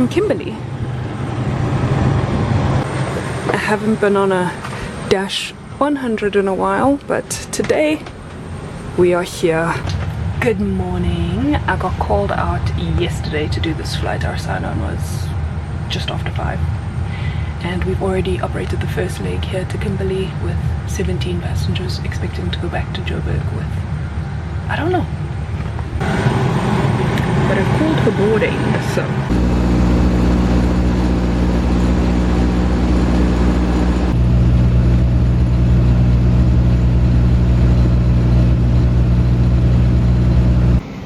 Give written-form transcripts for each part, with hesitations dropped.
from Kimberley. I haven't been on a Dash 100 in a while, but today we are here. Good morning. I got called out yesterday to do this flight. Our sign-on was just after 5. And we've already operated the first leg here to Kimberley with 17 passengers, expecting to go back to Joburg with, I don't know. But I've called for boarding, so.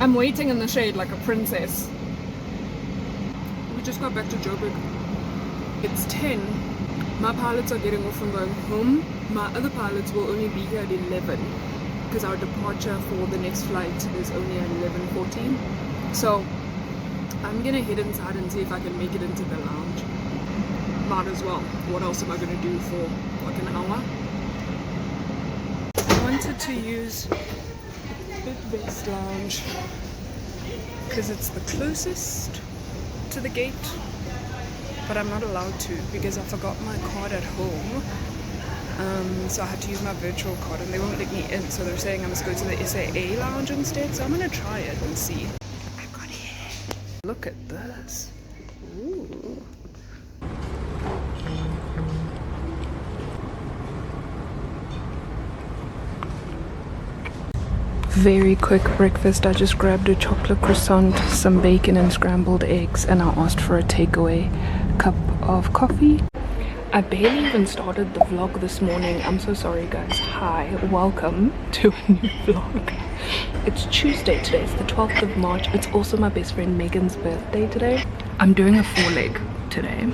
I'm waiting in the shade like a princess. We just got back to Joburg. It's 10. My pilots are getting off and going home. My other pilots will only be here at 11 because our departure for the next flight is only at 11:14. So I'm gonna head inside and see if I can make it into the lounge. Might as well. What else am I gonna do for like an hour? I wanted to use Best Lounge because it's the closest to the gate, but I'm not allowed to because I forgot my card at home. So I had to use my virtual card and they won't let me in, so they're saying I must go to the SAA lounge instead, so I'm gonna try it and see. I got it. Look at this. Ooh. Very quick breakfast. I just grabbed a chocolate croissant, some bacon and scrambled eggs, and I asked for a takeaway cup of coffee. I barely even started the vlog this morning. I'm so sorry guys. Hi, welcome to a new vlog. It's Tuesday today, it's the 12th of March. It's also my best friend Megan's birthday today. I'm doing a 4-leg today.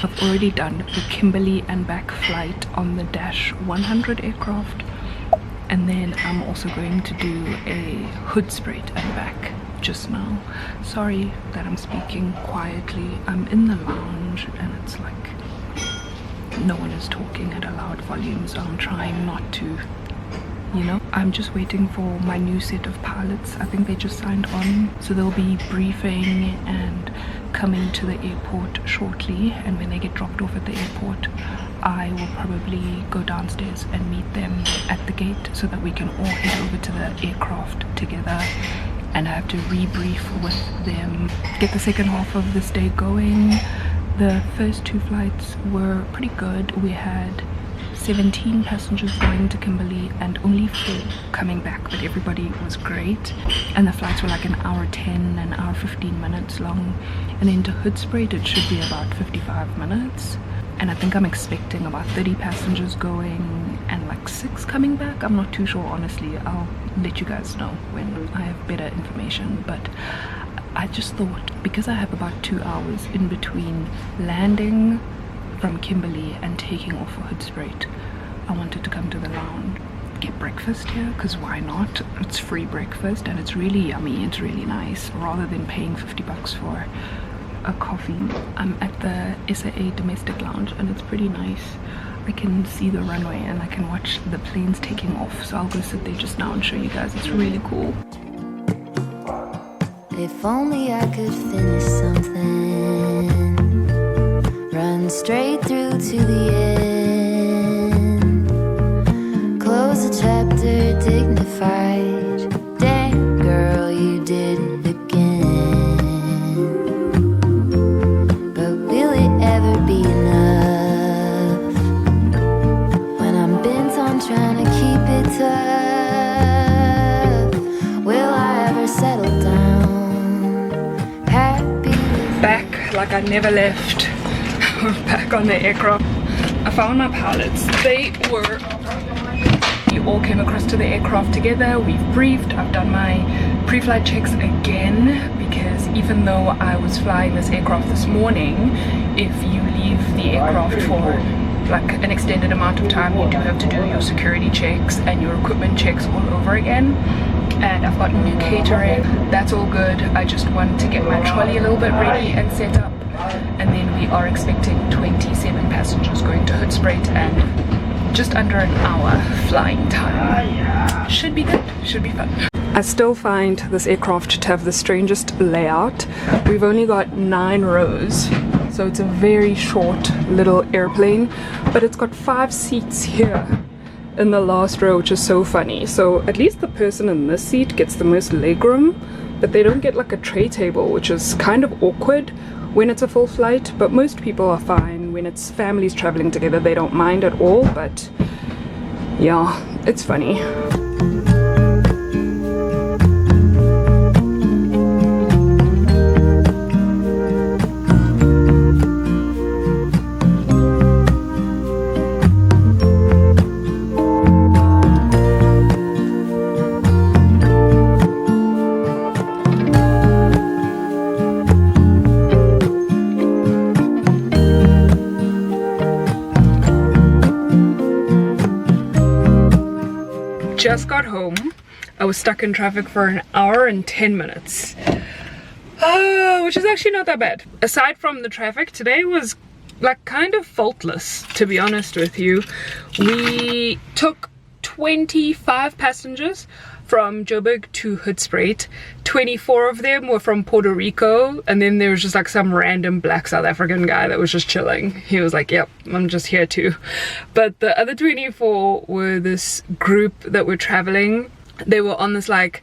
I've already done the Kimberley and back flight on the Dash 100 aircraft. And then I'm also going to do a Hoedspruit and back just now. Sorry that I'm speaking quietly. I'm in the lounge and it's like no one is talking at a loud volume, so I'm trying not to, you know. I'm just waiting for my new set of pilots. I think they just signed on, so they'll be briefing and coming to the airport shortly, and when they get dropped off at the airport I will probably go downstairs and meet them at the gate so that we can all head over to the aircraft together, and I have to rebrief with them, get the second half of this day going. The first 2 flights were pretty good. We had 17 passengers going to Kimberley and only 4 coming back, but everybody was great. And the flights were like an hour 10, an hour 15 minutes long. And then to Hoedspruit it should be about 55 minutes. And I think I'm expecting about 30 passengers going and like 6 coming back. I'm not too sure, honestly. I'll let you guys know when I have better information. But I just thought, because I have about 2 hours in between landing from Kimberley and taking off for Hoedspruit, I wanted to come to the lounge, get breakfast here, because why not? It's free breakfast and it's really yummy, it's really nice, rather than paying 50 bucks for a coffee. I'm at the SAA domestic lounge and it's pretty nice. I can see the runway and I can watch the planes taking off, so I'll go sit there just now and show you guys. It's really cool. If only I could finish something, run straight through to the end, close a chapter dignified. Dang girl, you did it again. But will it ever be enough when I'm bent on trying to keep it tough? Will I ever settle down? Back like I never left. Back on the aircraft. I found my pilots. We all came across to the aircraft together. We've briefed. I've done my pre-flight checks again, because even though I was flying this aircraft this morning, if you leave the aircraft for like an extended amount of time, you do have to do your security checks and your equipment checks all over again. And I've got new catering. That's all good. I just want to get my trolley a little bit ready and set up, and then we are expecting 27 passengers going to Hoedspruit and just under an hour flying time. Should be good, should be fun. I still find this aircraft to have the strangest layout. We've only got 9 rows, so it's a very short little airplane, but it's got 5 seats here in the last row, which is so funny. So at least the person in this seat gets the most legroom, but they don't get like a tray table, which is kind of awkward when it's a full flight. But most people are fine. When it's families traveling together, they don't mind at all. But yeah, it's funny. Just got home. I was stuck in traffic for an hour and 10 minutes, which is actually not that bad. Aside from the traffic, today was like kind of faultless, to be honest with you. We took 25 passengers from Joburg to Hoedspruit. 24 of them were from Puerto Rico, and then there was just like some random black South African guy that was just chilling. He was like, yep, I'm just here too. But the other 24 were this group that were traveling. They were on this like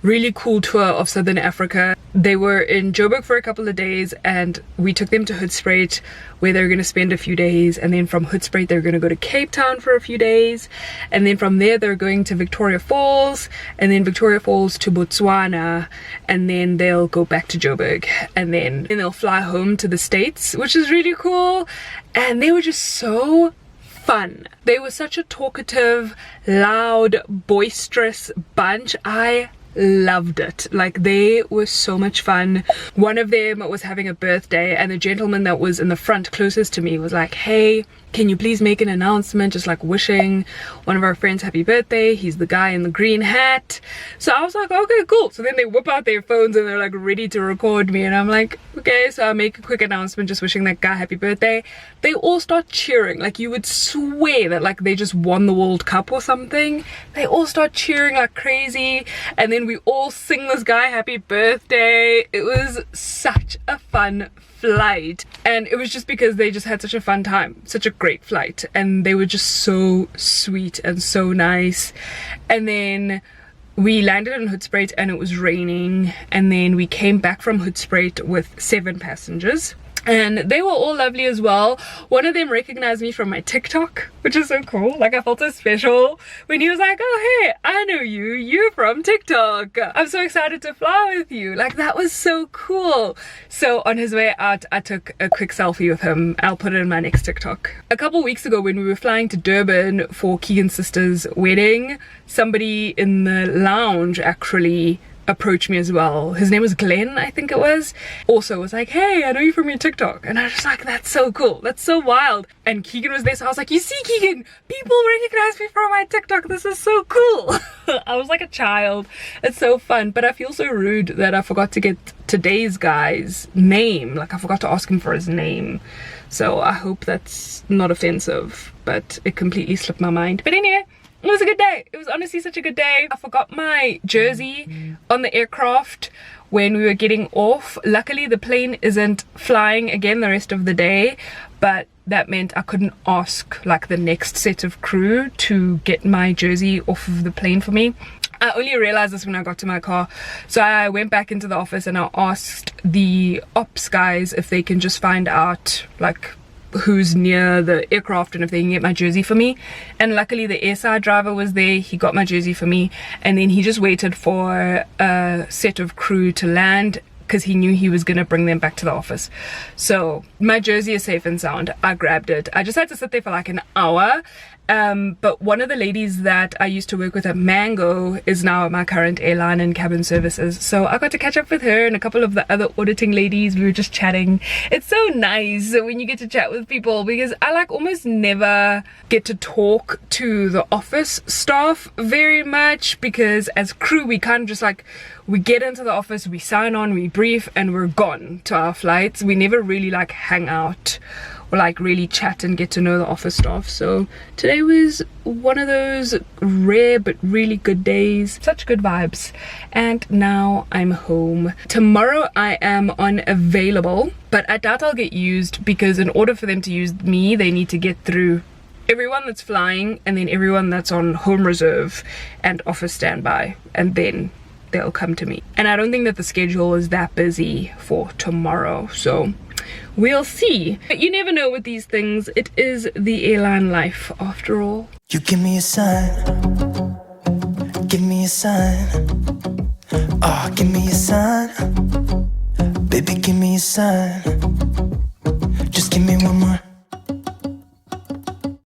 really cool tour of Southern Africa. They were in Joburg for a couple of days, and we took them to Hoedspruit, where they were going to spend a few days, and then from Hoedspruit they're going to go to Cape Town for a few days, and then from there they're going to Victoria Falls, and then Victoria Falls to Botswana, and then they'll go back to Joburg, and then they'll fly home to the States, which is really cool. And they were just so fun. They were such a talkative, loud, boisterous bunch. I loved it. Like, they were so much fun. One of them was having a birthday, and the gentleman that was in the front closest to me was like, hey, can you please make an announcement, just like wishing one of our friends happy birthday. He's the guy in the green hat. So I was like, okay, cool. So then they whip out their phones and they're like ready to record me, and I'm like, okay. So I make a quick announcement just wishing that guy happy birthday. They all start cheering. Like, you would swear that like they just won the World Cup or something. They all start cheering like crazy, and then we all sing this guy happy birthday. It was such a fun flight, and it was just because they just had such a fun time, such a great flight, and they were just so sweet and so nice. And then we landed in Hoedspruit and it was raining, and then we came back from Hoedspruit with 7 passengers. And they were all lovely as well. One of them recognized me from my TikTok, which is so cool. Like, I felt so special when he was like, oh hey, I know you, you're from TikTok, I'm so excited to fly with you. Like, that was so cool. So on his way out, I took a quick selfie with him. I'll put it in my next TikTok. A couple weeks ago, when we were flying to Durban for Keegan's sister's wedding, somebody in the lounge actually approached me as well. His name was Glenn, I think it was. Also was like, hey, I know you from your TikTok. And I was just like, that's so cool, that's so wild. And Keegan was there, so I was like, you see, Keegan, people recognize me from my TikTok, this is so cool. I was like a child. It's so fun. But I feel so rude that I forgot to get today's guy's name. Like, I forgot to ask him for his name. So I hope that's not offensive, but it completely slipped my mind. But anyway, it was a good day. It was honestly such a good day. I forgot my jersey on the aircraft when we were getting off. Luckily, the plane isn't flying again the rest of the day, but that meant I couldn't ask like the next set of crew to get my jersey off of the plane for me. I only realized this when I got to my car, so I went back into the office and I asked the ops guys if they can just find out like who's near the aircraft and if they can get my jersey for me. And luckily the airside driver was there. He got my jersey for me, and then he just waited for a set of crew to land because he knew he was gonna bring them back to the office. So my jersey is safe and sound. I grabbed it. I just had to sit there for like an hour. But one of the ladies that I used to work with at Mango is now at my current airline in cabin services, so I got to catch up with her and a couple of the other auditing ladies. We were just chatting. It's so nice when you get to chat with people, because I like almost never get to talk to the office staff very much, because as crew we kind of just like, we get into the office, we sign on, we brief, and we're gone to our flights. We never really like hang out or like really chat and get to know the office staff. So today was one of those rare but really good days. Such good vibes. And now I'm home. Tomorrow I am unavailable, but I doubt I'll get used, because in order for them to use me, they need to get through everyone that's flying and then everyone that's on home reserve and office standby, and then they'll come to me. And I don't think that the schedule is that busy for tomorrow, so we'll see. But you never know with these things. It is the airline life after all. You give me a sign, give me a sign, oh, give me a sign, baby, give me a sign.